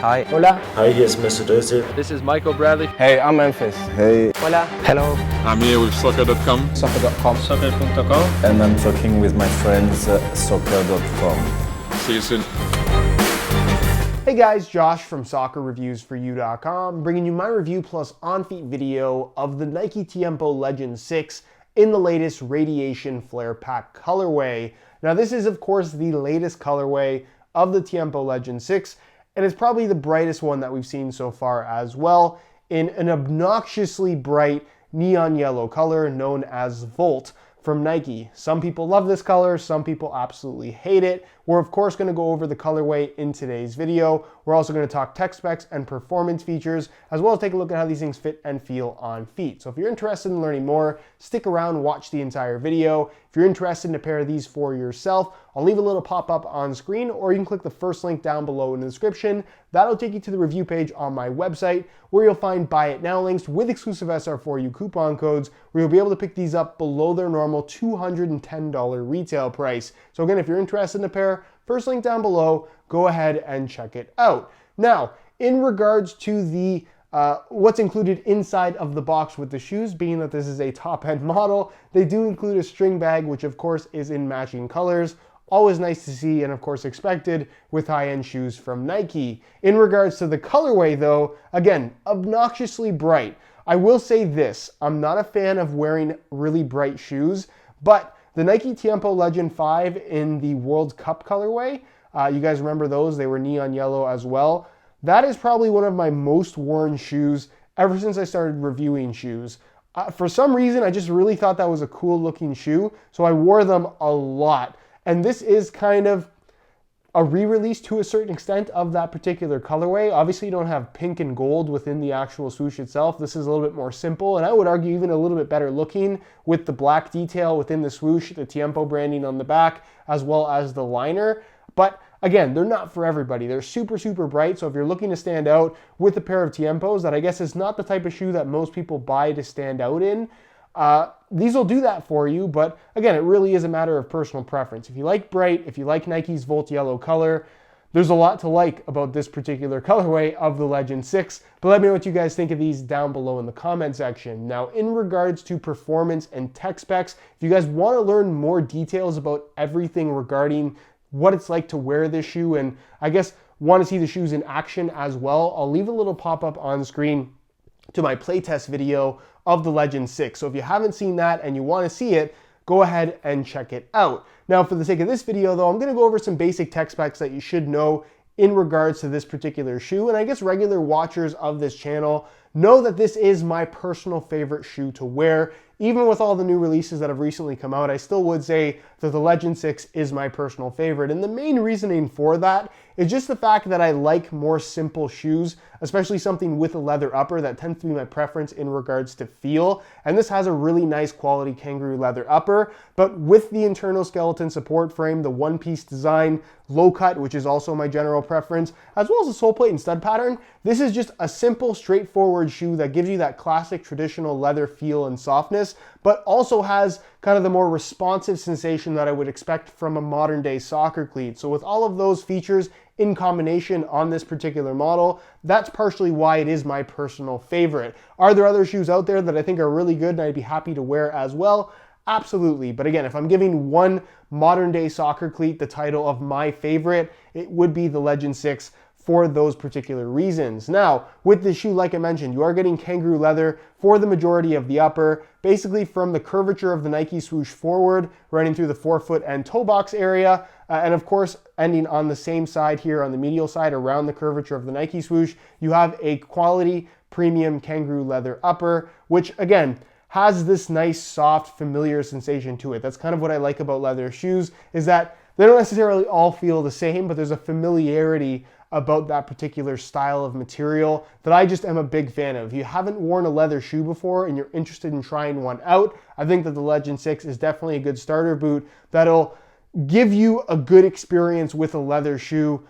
Hi. Hola. Hi, hier ist Mr. Özil. This is Michael Bradley. Hey, I'm Memphis. Hey, Hola. Hello. I'm here with soccer.com. Soccer.com. Soccer.com. and I'm talking with my friends soccer.com. See you soon. Hey guys, Josh from SoccerReviewsForYou.com, bringing you my review plus on-feet video of the Nike Tiempo Legend 6 in the latest Radiation Flare Pack colorway. Now this is of course the latest colorway of the Tiempo Legend 6, and it's probably the brightest one that we've seen so far as well, in an obnoxiously bright neon yellow color known as Volt from Nike. Some people love this color, some people absolutely hate it. We're of course going to go over the colorway in today's video. We're also going to talk tech specs and performance features, as well as take a look at how these things fit and feel on feet. So if you're interested in learning more, stick around, watch the entire video. If you're interested in a pair of these for yourself, I'll leave a little pop-up on screen, or you can click the first link down below in the description. That'll take you to the review page on my website, where you'll find buy it now links with exclusive SR4U coupon codes, where you'll be able to pick these up below their normal $210 retail price. So again, if you're interested in a pair, first link down below, go ahead and check it out. Now, in regards to the what's included inside of the box with the shoes, being that this is a top-end model, they do include a string bag, which of course is in matching colors. Always nice to see, and of course expected with high-end shoes from Nike. In regards to the colorway though, again, obnoxiously bright. I will say this, I'm not a fan of wearing really bright shoes, but the Nike Tiempo Legend 5 in the World Cup colorway, you guys remember those? They were neon yellow as well. That is probably one of my most worn shoes ever since I started reviewing shoes. For some reason, I just really thought that was a cool looking shoe, so I wore them a lot. And this is kind of a re-release to a certain extent of that particular colorway. Obviously, you don't have pink and gold within the actual swoosh itself. This is a little bit more simple, and I would argue even a little bit better looking with the black detail within the swoosh, the Tiempo branding on the back, as well as the liner. But again, they're not for everybody. They're super, super bright, so if you're looking to stand out with a pair of Tiempos, that I guess is not the type of shoe that most people buy to stand out in, these will do that for you, but again, it really is a matter of personal preference. If you like bright, if you like Nike's Volt yellow color, there's a lot to like about this particular colorway of the Legend 6, but let me know what you guys think of these down below in the comment section. Now, in regards to performance and tech specs, if you guys want to learn more details about everything regarding what it's like to wear this shoe, and I guess want to see the shoes in action as well, I'll leave a little pop-up on screen to my playtest video of the Legend 6. So if you haven't seen that and you want to see it, go ahead and check it out. Now, for the sake of this video though, I'm going to go over some basic tech specs that you should know in regards to this particular shoe. And I guess regular watchers of this channel know that this is my personal favorite shoe to wear. Even with all the new releases that have recently come out, I still would say that the Legend 6 is my personal favorite. And the main reasoning for that is just the fact that I like more simple shoes, especially something with a leather upper. That tends to be my preference in regards to feel. And this has a really nice quality kangaroo leather upper, but with the internal skeleton support frame, the one-piece design, low cut, which is also my general preference, as well as the sole plate and stud pattern, this is just a simple, straightforward shoe that gives you that classic traditional leather feel and softness, but also has kind of the more responsive sensation that I would expect from a modern day soccer cleat. So with all of those features in combination on this particular model, that's partially why it is my personal favorite. Are there other shoes out there that I think are really good and I'd be happy to wear as well? Absolutely. But again, if I'm giving one modern day soccer cleat the title of my favorite, it would be the Legend 6 for those particular reasons. Now, with this shoe, like I mentioned, you are getting kangaroo leather for the majority of the upper, basically from the curvature of the Nike swoosh forward, running through the forefoot and toe box area, and of course, ending on the same side here on the medial side around the curvature of the Nike swoosh, you have a quality premium kangaroo leather upper, which again, has this nice, soft, familiar sensation to it. That's kind of what I like about leather shoes, is that they don't necessarily all feel the same, but there's a familiarity about that particular style of material that I just am a big fan of. If you haven't worn a leather shoe before and you're interested in trying one out, I think that the Legend 6 is definitely a good starter boot that'll give you a good experience with a leather shoe,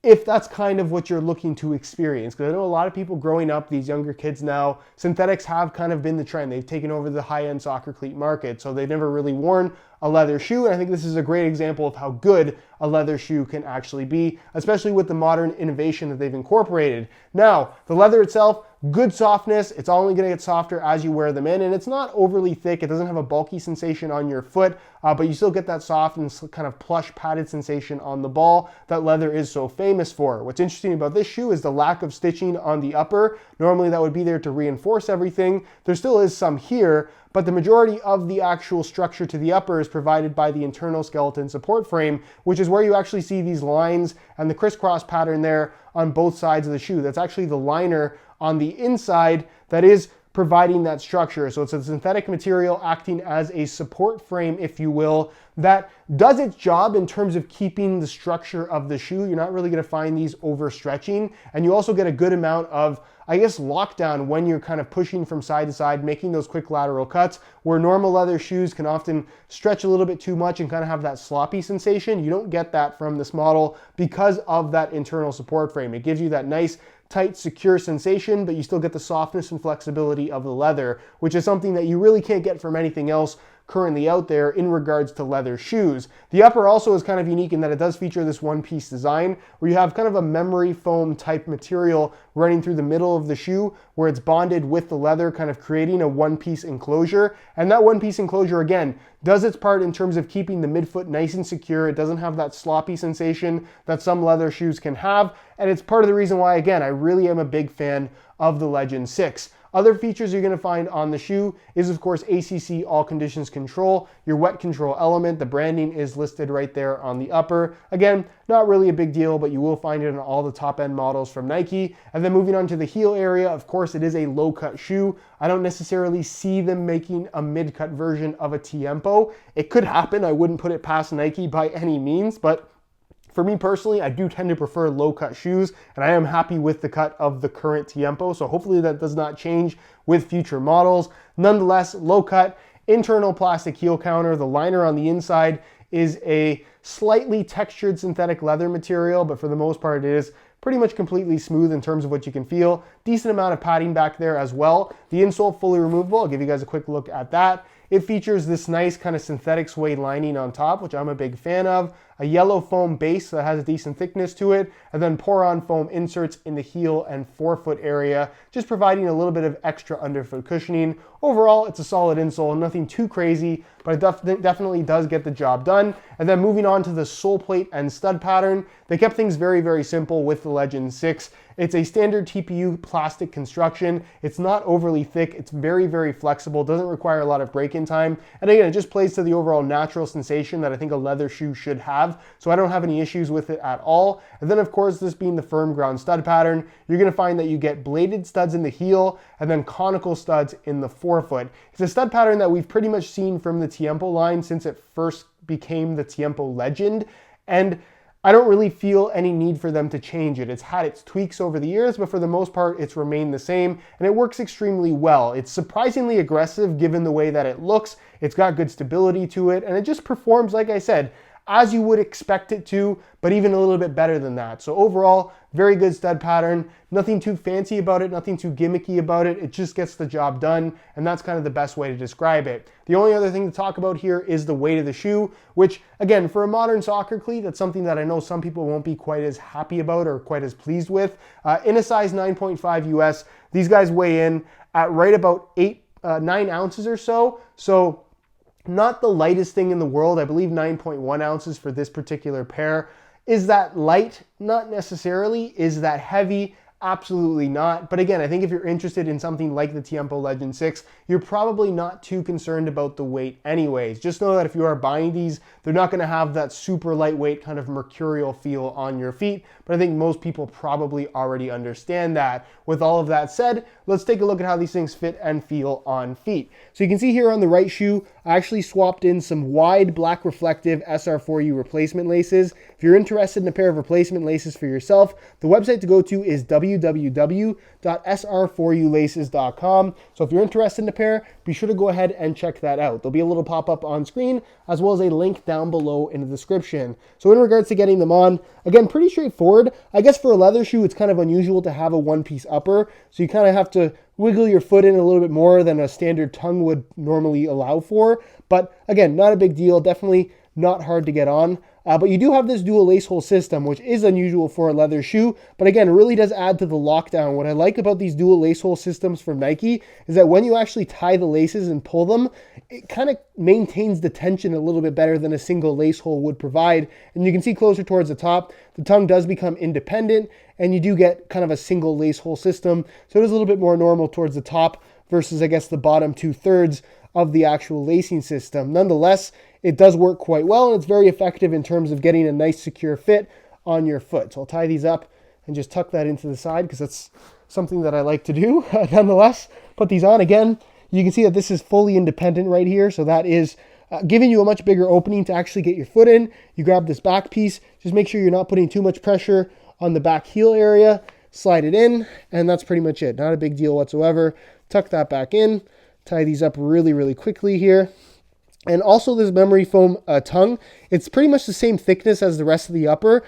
if that's kind of what you're looking to experience. Because I know a lot of people growing up, these younger kids now, synthetics have kind of been the trend. They've taken over the high-end soccer cleat market, so they've never really worn a leather shoe, and I think this is a great example of how good a leather shoe can actually be, especially with the modern innovation that they've incorporated. Now, the leather itself, good softness. It's only going to get softer as you wear them in, and it's not overly thick. It doesn't have a bulky sensation on your foot, but you still get that soft and kind of plush padded sensation on the ball that leather is so famous for. What's interesting about this shoe is the lack of stitching on the upper. Normally that would be there to reinforce everything. There still is some here, but the majority of the actual structure to the upper is provided by the internal skeleton support frame, which is where you actually see these lines and the crisscross pattern there on both sides of the shoe. That's actually the liner on the inside that is providing that structure. So it's a synthetic material acting as a support frame, if you will, that does its job in terms of keeping the structure of the shoe. You're not really going to find these overstretching, and you also get a good amount of, I guess, lockdown when you're kind of pushing from side to side, making those quick lateral cuts, where normal leather shoes can often stretch a little bit too much and kind of have that sloppy sensation. You don't get that from this model because of that internal support frame. It gives you that nice, tight, secure sensation, but you still get the softness and flexibility of the leather, which is something that you really can't get from anything else currently out there in regards to leather shoes. The upper also is kind of unique in that it does feature this one-piece design where you have kind of a memory foam type material running through the middle of the shoe where it's bonded with the leather, kind of creating a one-piece enclosure. And that one-piece enclosure, again, does its part in terms of keeping the midfoot nice and secure. It doesn't have that sloppy sensation that some leather shoes can have. And it's part of the reason why, again, I really am a big fan of the Legend 6. Other features you're going to find on the shoe is, of course, ACC all conditions control, your wet control element. The branding is listed right there on the upper. Again, not really a big deal, but you will find it in all the top end models from Nike. And then moving on to the heel area, of course, it is a low cut shoe. I don't necessarily see them making a mid cut version of a Tiempo. It could happen. I wouldn't put it past Nike by any means, but for me personally, I do tend to prefer low-cut shoes, and I am happy with the cut of the current Tiempo, so hopefully that does not change with future models. Nonetheless, low-cut, internal plastic heel counter. The liner on the inside is a slightly textured synthetic leather material, but for the most part it is pretty much completely smooth in terms of what you can feel. Decent amount of padding back there as well. The insole fully removable. I'll give you guys a quick look at that. It features this nice kind of synthetic suede lining on top, which I'm a big fan of, a yellow foam base that has a decent thickness to it, and then pour-on foam inserts in the heel and forefoot area, just providing a little bit of extra underfoot cushioning. Overall, it's a solid insole, nothing too crazy, but it definitely does get the job done. And then moving on to the sole plate and stud pattern, they kept things very, very simple with the Legend 6. It's a standard TPU plastic construction. It's not overly thick. It's very, very flexible. Doesn't require a lot of break-in time. And again, it just plays to the overall natural sensation that I think a leather shoe should have. So I don't have any issues with it at all. And then of course, this being the firm ground stud pattern, you're gonna find that you get bladed studs in the heel and then conical studs in the forefoot. It's a stud pattern that we've pretty much seen from the Tiempo line since it first became the Tiempo Legend. And I don't really feel any need for them to change it. It's had its tweaks over the years, but for the most part, it's remained the same, and it works extremely well. It's surprisingly aggressive given the way that it looks. It's got good stability to it, and it just performs, like I said, as you would expect it to, but even a little bit better than that. So overall, very good stud pattern. Nothing too fancy about it, nothing too gimmicky about it. It just gets the job done, and that's kind of the best way to describe it. The only other thing to talk about here is the weight of the shoe, which, again, for a modern soccer cleat, that's something that I know some people won't be quite as happy about or quite as pleased with. In a size 9.5 US, these guys weigh in at right about 9 ounces or so. So not the lightest thing in the world. I believe 9.1 ounces for this particular pair. Is that light? Not necessarily. Is that heavy? Absolutely not. But again, I think if you're interested in something like the Tiempo Legend 6, you're probably not too concerned about the weight anyways. Just know that if you are buying these, they're not going to have that super lightweight kind of mercurial feel on your feet. But I think most people probably already understand that. With all of that said, let's take a look at how these things fit and feel on feet. So you can see here on the right shoe, I actually swapped in some wide black reflective SR4U replacement laces. If you're interested in a pair of replacement laces for yourself, the website to go to is www.sr4ulaces.com. So if you're interested in a pair, be sure to go ahead and check that out. There'll be a little pop-up on screen as well as a link down below in the description. So in regards to getting them on, again, pretty straightforward. I guess for a leather shoe, it's kind of unusual to have a one-piece upper. So you kind of have to wiggle your foot in a little bit more than a standard tongue would normally allow for. But again, not a big deal. Definitely not hard to get on. But you do have this dual lace hole system, which is unusual for a leather shoe. But again, it really does add to the lockdown. What I like about these dual lace hole systems from Nike is that when you actually tie the laces and pull them, it kind of maintains the tension a little bit better than a single lace hole would provide. And you can see closer towards the top, the tongue does become independent and you do get kind of a single lace hole system. So it is a little bit more normal towards the top versus, I guess, the bottom 2/3 of the actual lacing system. Nonetheless, it does work quite well and it's very effective in terms of getting a nice secure fit on your foot. So I'll tie these up and just tuck that into the side because that's something that I like to do. Nonetheless, put these on again. You can see that this is fully independent right here. So that is giving you a much bigger opening to actually get your foot in. You grab this back piece, just make sure you're not putting too much pressure on the back heel area, slide it in, and that's pretty much it. Not a big deal whatsoever. Tuck that back in, tie these up really, really quickly here. And also this memory foam tongue, it's pretty much the same thickness as the rest of the upper,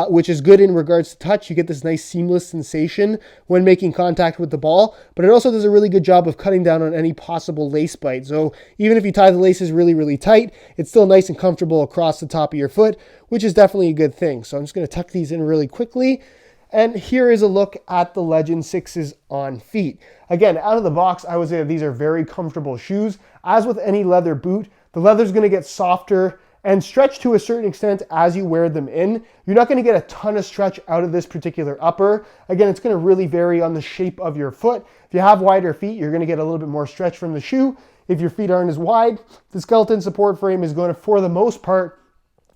which is good in regards to touch. You get this nice seamless sensation when making contact with the ball, but it also does a really good job of cutting down on any possible lace bite. So even if you tie the laces really, really tight, it's still nice and comfortable across the top of your foot, which is definitely a good thing. So I'm just going to tuck these in really quickly. And here is a look at the Legend 6s on feet. Again, out of the box, I would say that these are very comfortable shoes. As with any leather boot, the leather is going to get softer and stretch to a certain extent as you wear them in. You're not going to get a ton of stretch out of this particular upper. Again, it's going to really vary on the shape of your foot. If you have wider feet, you're going to get a little bit more stretch from the shoe. If your feet aren't as wide, the skeleton support frame is going to, for the most part,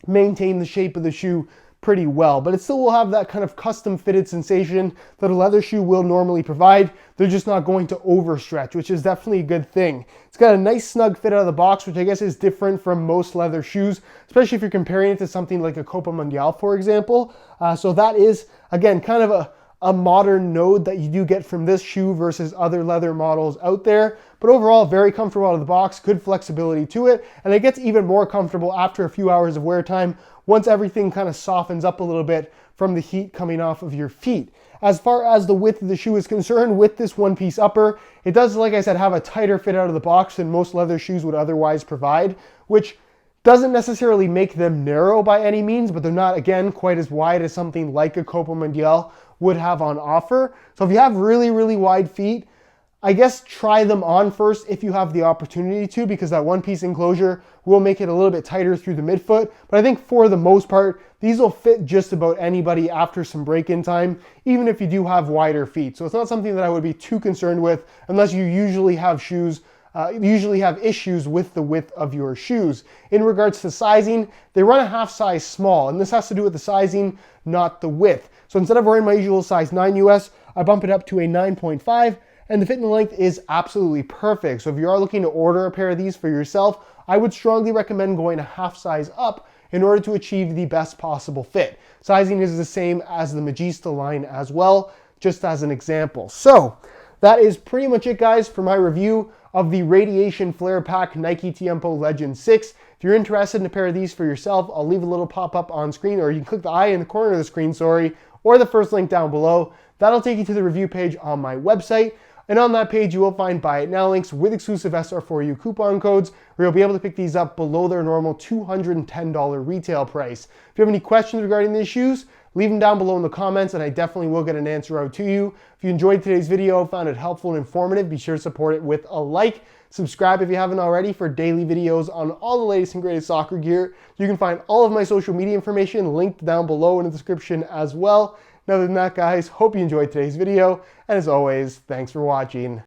maintain the shape of the shoe pretty well, but it still will have that kind of custom fitted sensation that a leather shoe will normally provide. They're just not going to overstretch, which is definitely a good thing. It's got a nice snug fit out of the box, which I guess is different from most leather shoes, especially if you're comparing it to something like a Copa Mundial, for example. So that is, again, kind of a modern node that you do get from this shoe versus other leather models out there. But overall, very comfortable out of the box, good flexibility to it, and it gets even more comfortable after a few hours of wear time once everything kind of softens up a little bit from the heat coming off of your feet. As far as the width of the shoe is concerned, with this one-piece upper, it does, like I said, have a tighter fit out of the box than most leather shoes would otherwise provide, which doesn't necessarily make them narrow by any means, but they're not, again, quite as wide as something like a Copa Mundial would have on offer. So if you have really, really wide feet, I guess try them on first if you have the opportunity to, because that one-piece enclosure will make it a little bit tighter through the midfoot. But I think for the most part, these will fit just about anybody after some break-in time, even if you do have wider feet. So it's not something that I would be too concerned with unless you usually have issues with the width of your shoes. In regards to sizing, they run a half size small, and this has to do with the sizing, not the width. So instead of wearing my usual size 9 US, I bump it up to a 9.5, and the fit and the length is absolutely perfect. So if you are looking to order a pair of these for yourself, I would strongly recommend going a half size up in order to achieve the best possible fit. Sizing is the same as the Magista line as well, just as an example. So that is pretty much it, guys, for my review of the Radiation Flare Pack Nike Tiempo Legend 6. If you're interested in a pair of these for yourself, I'll leave a little pop-up on screen, or you can click the eye in the corner of the screen, or the first link down below. That'll take you to the review page on my website. And on that page, you will find Buy It Now links with exclusive SR4U coupon codes, where you'll be able to pick these up below their normal $210 retail price. If you have any questions regarding these shoes, leave them down below in the comments, and I definitely will get an answer out to you. If you enjoyed today's video, found it helpful and informative, be sure to support it with a like. Subscribe if you haven't already for daily videos on all the latest and greatest soccer gear. You can find all of my social media information linked down below in the description as well. And other than that, guys, hope you enjoyed today's video, and as always, thanks for watching.